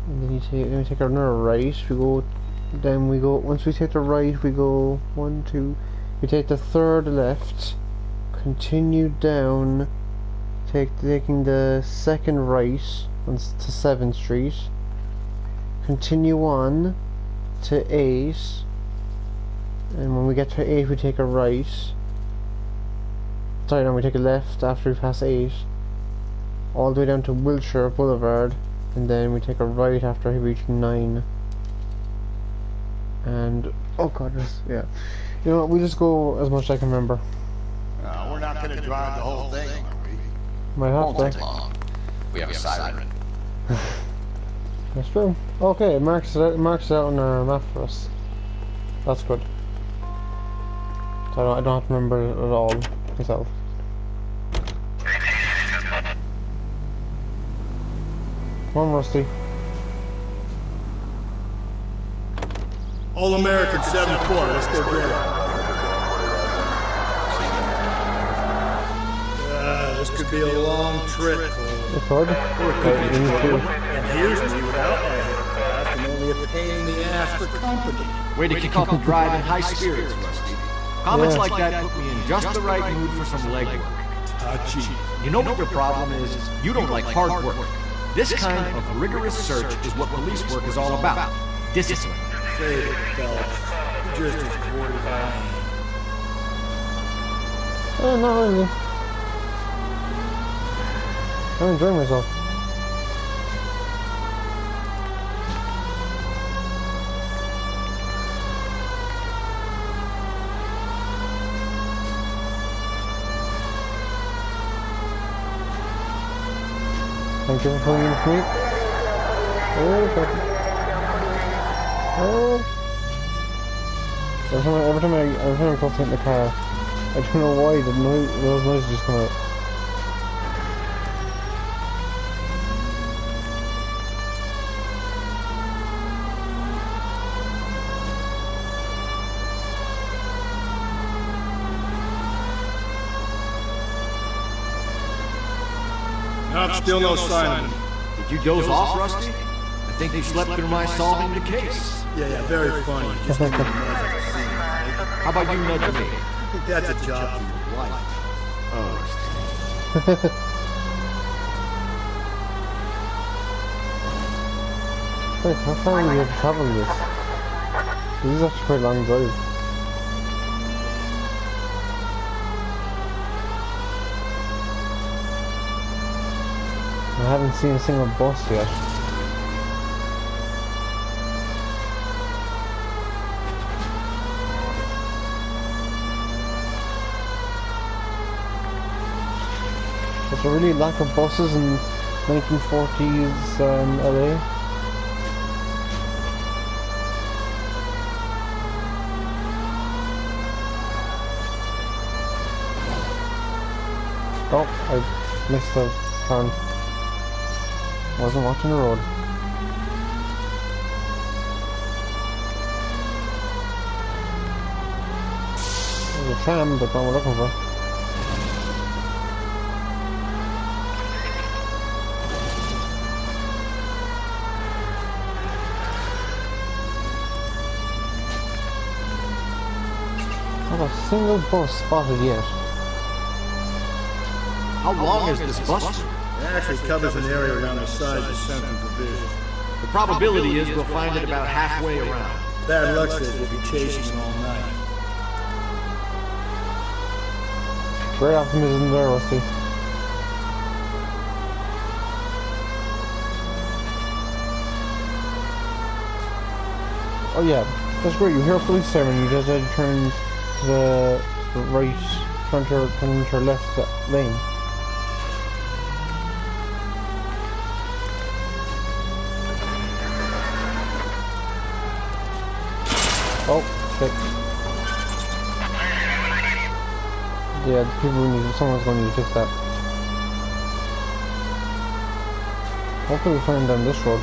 Speaker 1: And then we take another right. Once we take the right, we go 1, 2, we take the 3rd left, continue down, taking the 2nd right to 7th Street, continue on to 8, and when we get to 8 we take a right, sorry, no, we take a left after we pass 8, all the way down to Wilshire Boulevard, and then we take a right after we reach 9. And, oh god, yeah. You know what, we just go as much as I can remember.
Speaker 8: We're not going to drive the whole thing, are we?
Speaker 1: Might have
Speaker 3: Won't
Speaker 1: to.
Speaker 3: take long. We have a siren.
Speaker 1: That's true. Okay, it marks it out on our map for us. That's good. So I don't have to remember it at all myself. Come on, Rusty.
Speaker 12: All-American 7-4, let's go get it. This could be a long trip, Cole.
Speaker 1: It's hard.
Speaker 12: Or it could be trouble. And here's me without my head fast and only a pain in the ass for company.
Speaker 16: Way to kick off the drive in high spirits, Rusty. Comments like that put me in just the right mood for some legwork.
Speaker 12: Touchy.
Speaker 16: You know what your problem is? You don't like hard work. This kind of rigorous search is what police work is all about. Discipline.
Speaker 12: Save it, Phelps. You're just as bored as I am.
Speaker 1: Not really. I'm enjoying myself. Thank you for pulling in with me. Oh, fuck. Oh. Every time I go to hit the car, I don't know why those noises just come out.
Speaker 12: Still no sign of him.
Speaker 16: Did you doze off, Rusty? I think you slept through my solving the case.
Speaker 12: Yeah, very funny. Just need to nudge at the scene, right?
Speaker 16: How about you nudge me?
Speaker 12: I think that's a job for your wife.
Speaker 16: Oh,
Speaker 1: Wait, how far do you have to travel this? This is actually quite a long drive. I haven't seen a single boss yet. There's a really lack of bosses in 1940s LA. Oh, I missed the turn. Wasn't watching the road. There's a tram, but not what we're looking for. Not a single bus spotted yet.
Speaker 16: How long is this bus route?
Speaker 12: It actually covers an area around the size of Central Division.
Speaker 16: The probability is we'll find it about halfway around.
Speaker 12: Bad luck says we'll be chasing it all night.
Speaker 1: Great optimism there, Rusty. Oh yeah, that's great. You hear a police siren, you just turn to the right, turn to your left lane. Oh, shit. Yeah, the people someone's going to need to fix that. Hopefully we find down this road.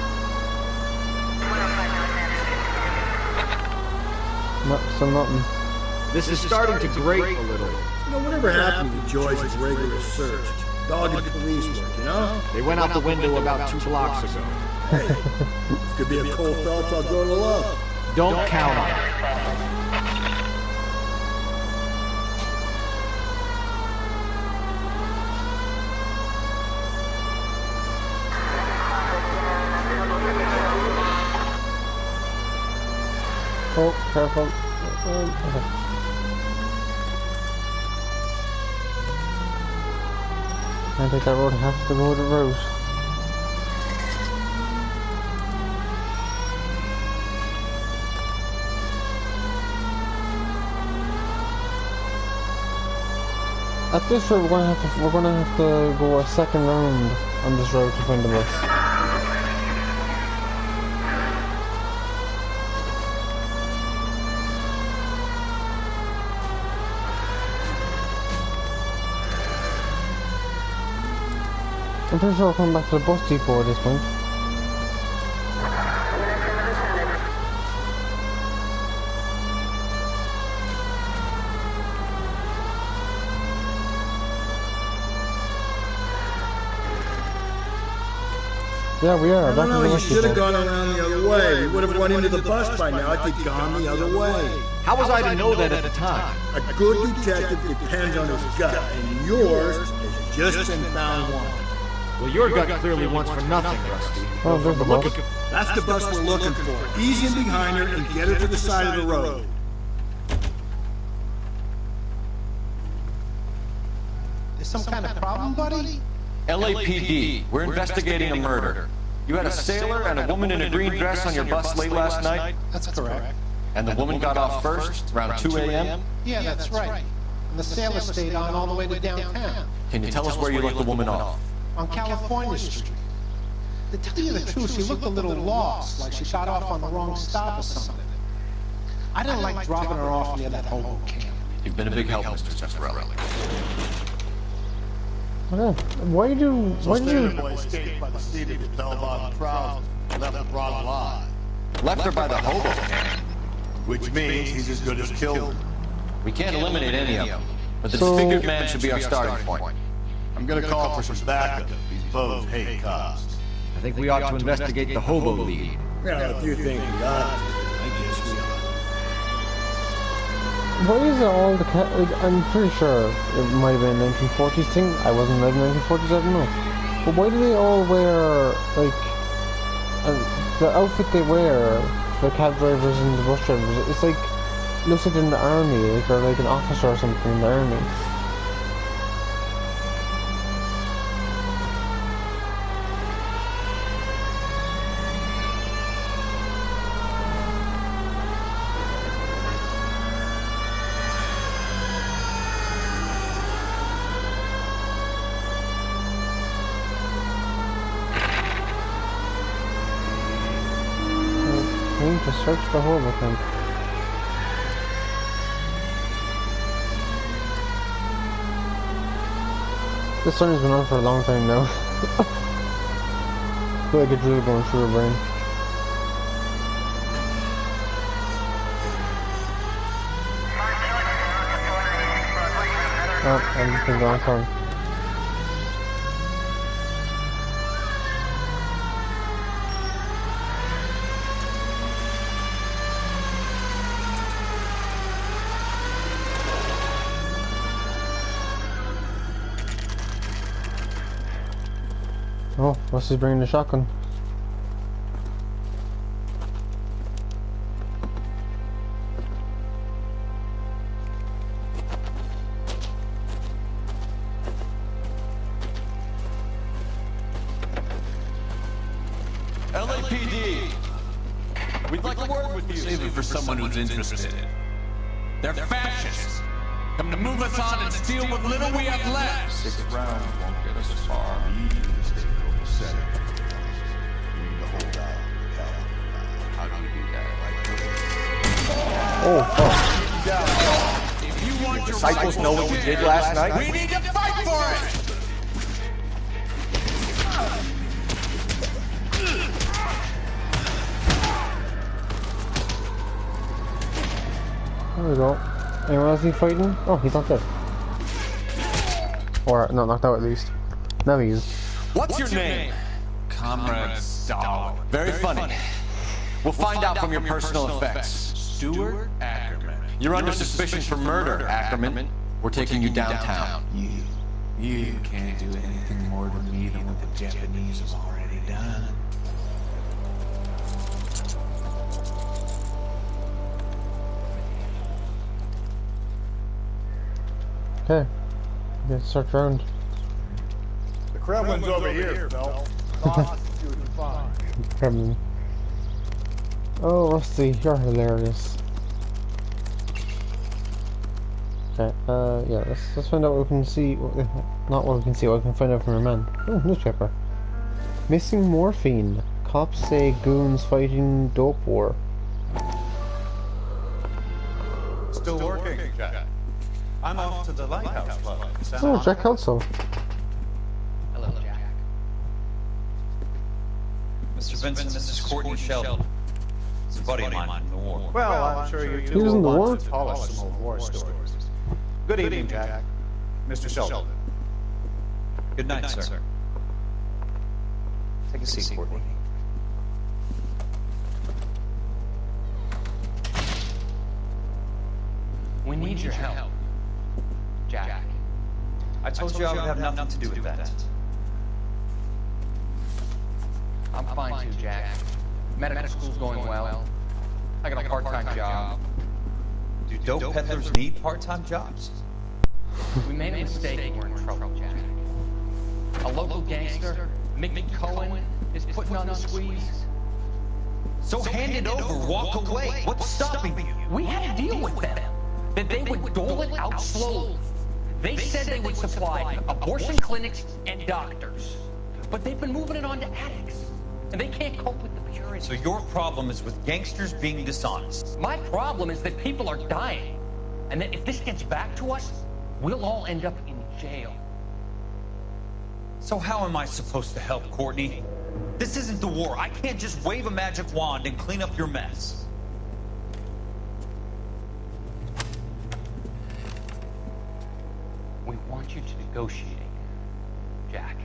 Speaker 1: No, still nothing.
Speaker 16: This is starting to grate a little.
Speaker 12: You know, whatever happened to the joys of rigorous search? Dogged police work, you know?
Speaker 16: They went out the window about 2 blocks ago.
Speaker 12: Hey, this could be a cold Phelps I'll go to love.
Speaker 16: Don't count on it.
Speaker 1: Oh, careful. Okay. I think that road has to go the route. At this rate, we're gonna have to go a second round on this road to find the bus. I'm pretty sure we're coming back to the bus depot at this point. Yeah, we are.
Speaker 12: No, you should have gone around the other way. We would have went into the bus by now if you'd gone the other way.
Speaker 16: How was I to know that at the time?
Speaker 12: A good detective depends on his gut, and yours has just been found wanted.
Speaker 16: Well, your gut clearly wants for nothing, Rusty.
Speaker 1: Oh, there's the bus.
Speaker 12: That's the bus we're looking for. Ease in behind her and get her to the side of the road.
Speaker 14: There's some kind of problem, buddy?
Speaker 3: LAPD, we're investigating a murder. You had a sailor and a woman in a green dress on your bus late last night?
Speaker 14: That's correct.
Speaker 3: And the woman got off first, around 2 a.m.?
Speaker 14: Yeah, that's right. And the sailor stayed on all the way to downtown.
Speaker 3: Can you tell us where you let the woman off?
Speaker 14: On California Street. To tell you the truth, she looked a little lost, like she got off on the wrong stop or something. I didn't like dropping her off near that hobo camp.
Speaker 3: You've been a big help, Mr. Zeffirelli.
Speaker 1: Okay. Why do you...
Speaker 8: boy escaped by the seat of his bell-bottom trousers and left the broad alive.
Speaker 3: Left her by the hobo camp.
Speaker 8: Which means he's as good as killed her.
Speaker 3: We can't eliminate any of them, but the disfigured man should be our starting point.
Speaker 8: I'm gonna call for some backup. These bows hate cops.
Speaker 16: I think we ought to investigate the hobo lead.
Speaker 12: Yeah, if you think we got to, I guess we are.
Speaker 1: Why is it all the like, I'm pretty sure it might have been a 1940s thing. I wasn't alive in the 1940s, I don't know. But why do they all wear, like, the outfit they wear, the cab drivers and the bus drivers, it's like, looks like they're in the army, like, or like an officer or something in the army. I need to search the whole, I think. This song has been on for a long time now. I feel like it's really going through her brain. Oh, I'm just in the wrong song. Oh, Rusty's bringing the shotgun.
Speaker 9: LAPD! We'd like a word with you. Save it for someone who's interested. They're fascists. Come to move us on and steal what little we have left.
Speaker 7: 6 rounds won't get us far. How do we do that?
Speaker 1: Oh, fuck.
Speaker 16: If you want your disciples know what we did last night?
Speaker 9: We need to fight for it!
Speaker 1: There we go. Anyone else he fighting? Oh, he's not dead. Or, not knocked out at least. Now he is.
Speaker 16: What's your name?
Speaker 9: Comrade Stalin.
Speaker 16: Very funny. We'll find out from your personal effects.
Speaker 9: Stuart Ackerman.
Speaker 16: You're under suspicion for murder, Ackerman. We're taking you downtown.
Speaker 9: You can't do anything more to me than what the Japanese have already done.
Speaker 1: Okay. Let's search around.
Speaker 8: The Kremlin's over here, Phil.
Speaker 1: Kremlin. Oh, Rusty, you're hilarious. Okay, yeah, let's find out what we can see. Not what we can see, what we can find out from your man. Oh, newspaper. Missing morphine. Cops say goons fighting dope war.
Speaker 10: Still working, Jack. I'm off to the Lighthouse Club.
Speaker 1: Oh, Jack also.
Speaker 4: Hello, Jack.
Speaker 17: Mr. Vincent, this is Courtney Sheldon. It's a buddy of mine from the war.
Speaker 10: Well, I'm sure you two
Speaker 1: He was in the
Speaker 10: will
Speaker 1: war?
Speaker 10: want to tell us some old war stories. Good evening, Jack. Mr. Sheldon.
Speaker 17: Good night, sir. Take a seat, Courtney.
Speaker 4: We need your help, Jack.
Speaker 17: I told you I would have nothing to do with that.
Speaker 4: I'm fine too, Jack. Medical school's going well. I got a part-time job.
Speaker 17: Do dope peddlers need part-time jobs?
Speaker 4: We made a mistake and we're in trouble, Jack. A local gangster, Mickey Cohen, is putting on the squeeze.
Speaker 17: So hand it over, walk away. What's stopping you?
Speaker 4: We had to deal with them. That they would dole it out slowly. They said they would supply abortion clinics and doctors. But they've been moving it on to addicts. And they can't cope with the purity.
Speaker 17: So your problem is with gangsters being dishonest.
Speaker 4: My problem is that people are dying. And that if this gets back to us, we'll all end up in jail.
Speaker 17: So how am I supposed to help, Courtney? This isn't the war. I can't just wave a magic wand and clean up your mess.
Speaker 4: We want you to negotiate, Jack.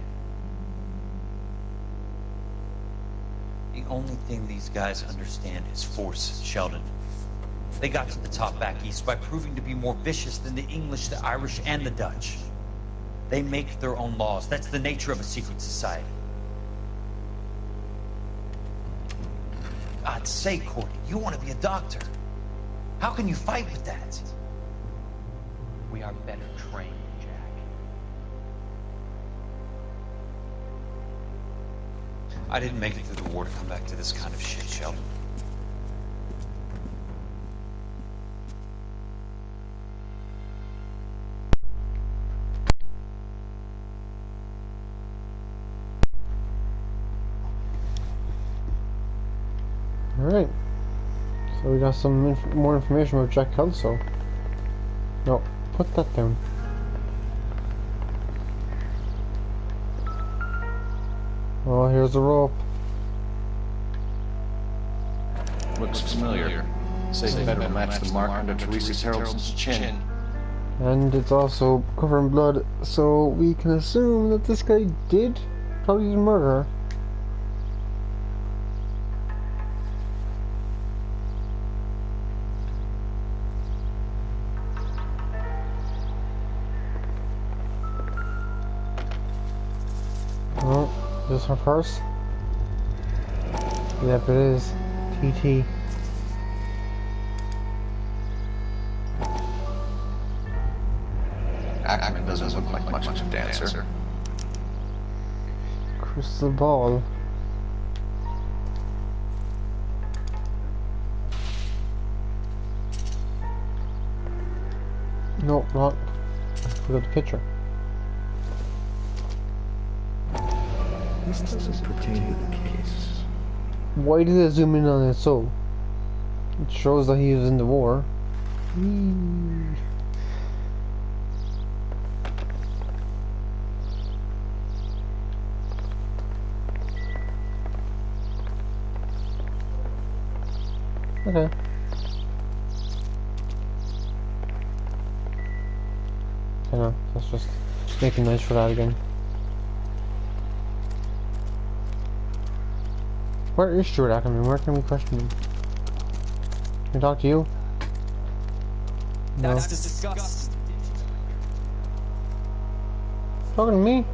Speaker 17: The only thing these guys understand is force, Sheldon. They got to the top back east by proving to be more vicious than the English, the Irish, and the Dutch. They make their own laws. That's the nature of a secret society. God's sake, Courtney, you want to be a doctor. How can you fight with that?
Speaker 4: We are better trained, Jack.
Speaker 17: I didn't make it through the war to come back to this kind of shit, Sheldon.
Speaker 1: Alright. So we got some more information about Jack Kelso. No, put that down. Oh, here's the rope.
Speaker 7: Looks familiar. Safe bet will match the mark under Teresa Terrelson's chin.
Speaker 1: And it's also covered in blood, so we can assume that this guy probably did murder her. Oh, is this her purse? Yep, it is. TT.
Speaker 7: Ackerman doesn't look like much of a dancer.
Speaker 1: Crystal ball. No, not. I forgot the picture.
Speaker 16: This doesn't pertain to the case.
Speaker 1: Why did they zoom in on his soul? It shows that he was in the war. Okay. I know, let's just make a noise for that again. Where is Stuart Ackerman? Where can we question him? Can we talk to you? No.
Speaker 15: That's disgusting.
Speaker 1: Talking to me?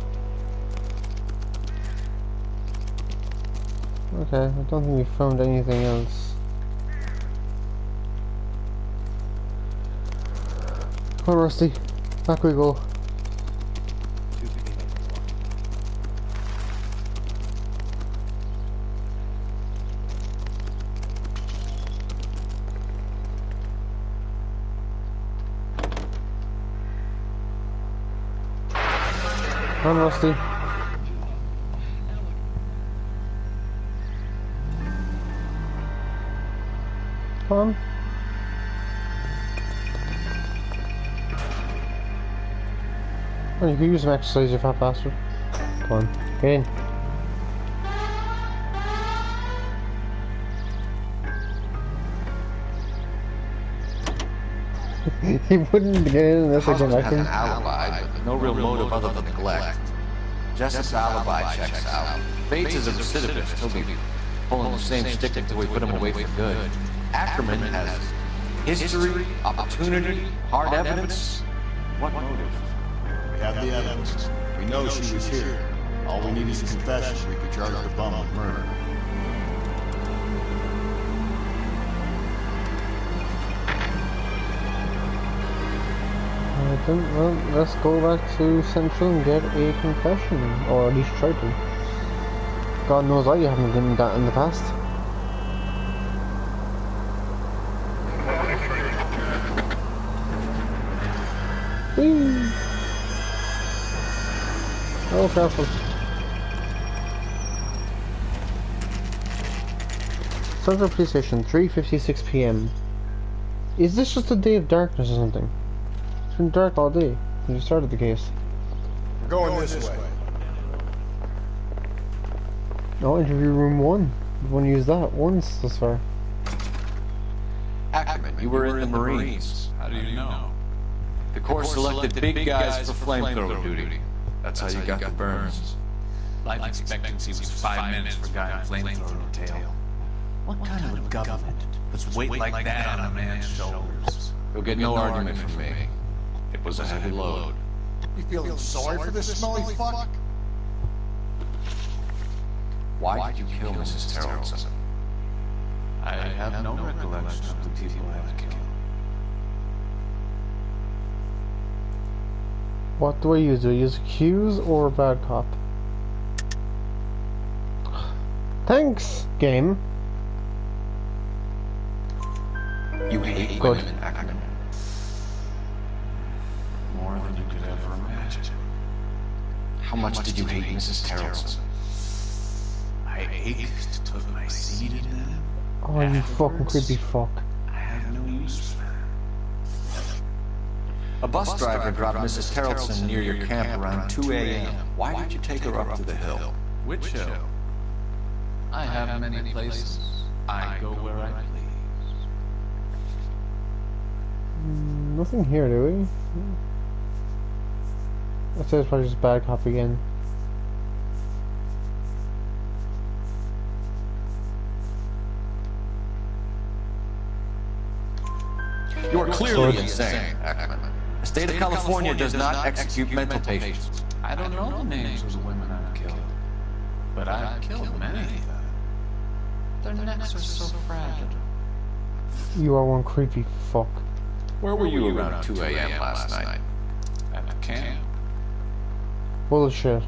Speaker 1: Okay, I don't think we found anything else. Come on, Rusty. Back we go. Come on, Rusty. Come on. Oh, you could use some exercise, you fat bastard. Come on, get in. He wouldn't get in unless I came back
Speaker 7: Has
Speaker 1: in.
Speaker 7: an alibi, but no real motive other than neglect. Jessup's alibi checks out. Bates is a recidivist. He'll be pulling the same stick until we put him away for good. Ackerman has history, opportunity, hard evidence. What motive?
Speaker 2: We have the evidence. We know she was here. All we need is a confession so we could charge the bum with murder.
Speaker 1: Well, let's go back to Central and get a confession, or at least try to. God knows I haven't done that in the past. Whee! Oh, careful. Central Police Station, 3:56 PM. Is this just a day of darkness or something? It's been dark all day when you started the case.
Speaker 8: We're going this way.
Speaker 1: No, interview room 1. We've only used that once thus far.
Speaker 7: Ackerman, you were in the Marines.
Speaker 10: How do you know?
Speaker 7: The Corps selected big guys for flamethrower duty. That's how you got the burns.
Speaker 10: Life expectancy was 5 minutes for a guy in flamethrower tail. What kind of a government puts weight like that on a man's shoulders?
Speaker 7: You'll get no argument from me. It was a heavy load.
Speaker 8: You feeling sorry for this smelly fuck?
Speaker 7: Why did you kill Mrs. Terrelson?
Speaker 10: I have no recollection of the people I have killed.
Speaker 1: What do I use? Do I use Q's or bad cop? Thanks, game.
Speaker 7: You hate
Speaker 1: Good.
Speaker 7: women, Ackerman.
Speaker 10: More than you could ever imagine.
Speaker 7: How much did you hate Mrs. Terrelson?
Speaker 10: I ached to put my seed in them.
Speaker 1: Oh, you fucking creepy fuck.
Speaker 10: I have no use for them.
Speaker 7: A bus driver dropped Mrs. Terrelson near your camp around 2 a.m. Why did you take her up to the hill?
Speaker 10: Which hill? I have many places. I go where I please.
Speaker 1: Nothing here, do we? That says probably just bad cop again.
Speaker 7: You are clearly insane, Ackerman. The state of California does not execute mental patients.
Speaker 10: I don't know the names of the women I've killed, but I've killed many of them. Their necks are so fragile.
Speaker 1: You are one creepy fuck.
Speaker 7: Where were you around 2 a.m. last night?
Speaker 10: At the camp.
Speaker 1: Bullshit.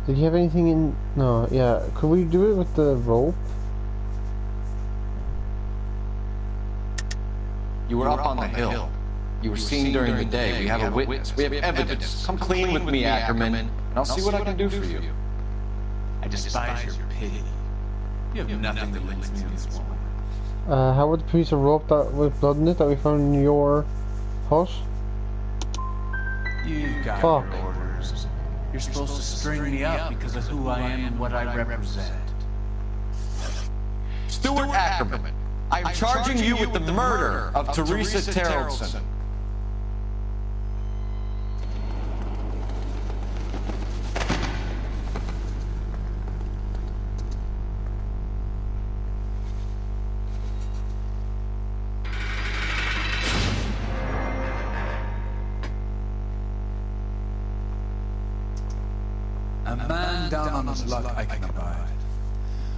Speaker 1: Did you have anything in... No, yeah. Could we do it with the rope?
Speaker 7: You were up on the hill. You were seen during the day. We have a witness. We have evidence. Come clean with me, Ackerman, and I'll see what I can do for you.
Speaker 10: I despise your pity. You have nothing that links me to this woman.
Speaker 1: How about the piece of rope that with blood in it that we found in your hut?
Speaker 10: You've got your orders. You're supposed to string me up because of who I am and what I represent.
Speaker 7: Stuart Ackerman, I am charging you with the murder of Teresa Terrellson.
Speaker 18: A man down on his luck I can abide.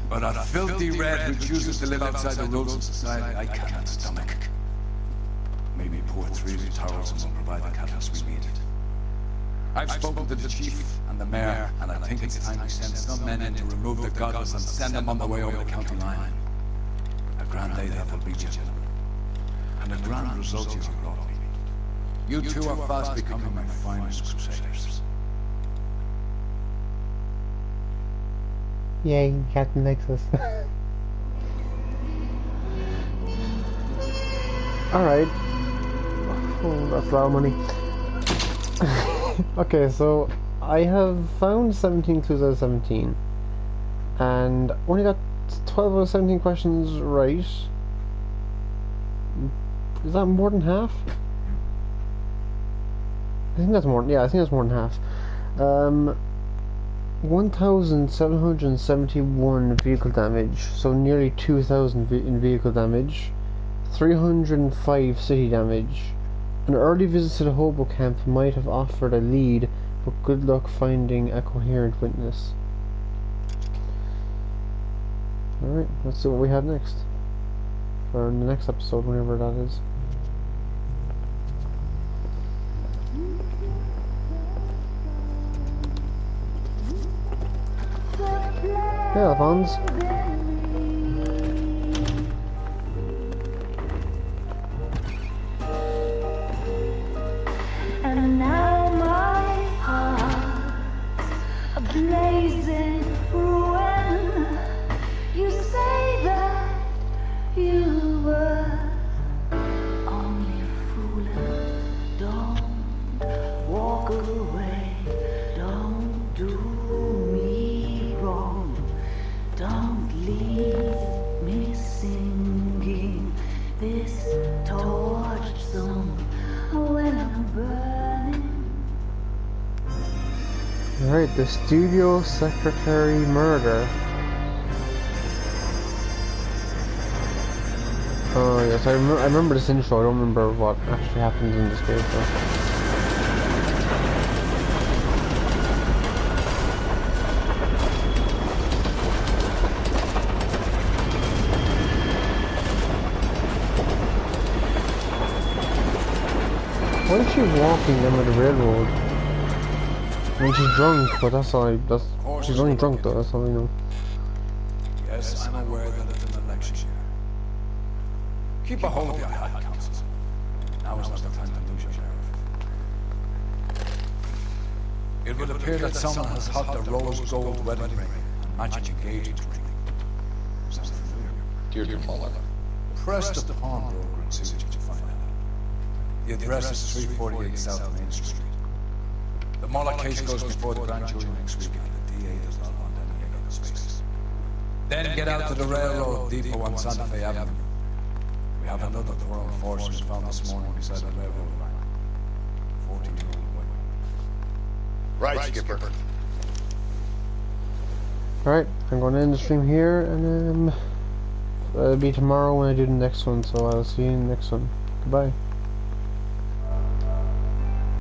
Speaker 18: But a filthy red who chooses to live outside the rules of society I cannot stomach. Maybe poor Teresa Tarleton will provide the catalyst we need. I've spoken to the chief and the mayor, and I think it's time we send some men in to remove the godless and send them on the way over the county line. A grand day that will be, gentlemen. And a grand result you have brought me. You two are fast becoming my finest crusaders.
Speaker 1: Yay, Captain Nexus. Alright. Oh, that's a lot of money. Okay, so I have found 17 clues out of 17. And only got 12 out of 17 questions right. Is that more than half? I think that's more, yeah, I think that's more than half. 1,771 vehicle damage, so nearly 2,000 in vehicle damage. 305 city damage. An early visit to the hobo camp might have offered a lead, but good luck finding a coherent witness. Alright, let's see what we have next. Or in the next episode, whenever that is. Yeah, Alphonse.
Speaker 19: And now my heart's a blazing ruin. You say that you were only fooling. Don't walk away. Don't do me wrong. Don't leave me singing this torch song when I'm burning.
Speaker 1: Alright, the studio secretary murder. Oh yes, I remember this intro. I don't remember what actually happens in this game though. Why is she walking down the railroad? I mean, she's drunk, but that's all she's only drunk though, that's all I know.
Speaker 18: Yes, I'm aware that it's an election year. Keep a hold of your High Council. Now is not the time to lose your nerve. It will appear that someone has hugged a rose gold wedding ring and matching engagement ring. Sounds familiar.
Speaker 7: Deirdre Muller.
Speaker 18: Press the pawnbroker and see what you can find out. The address is 348 South Main Street. The The Muller case goes before the grand jury next week, and the DA does not want any egg on his face. Then get out to the railroad depot on Santa Fe Avenue. We have another thrown force found this morning beside the railroad line. 14-year-old boy.
Speaker 2: Right, Skipper.
Speaker 1: Alright, I'm going to end the stream here, and it'll be tomorrow when I do the next one, so I'll see you in the next one. Goodbye.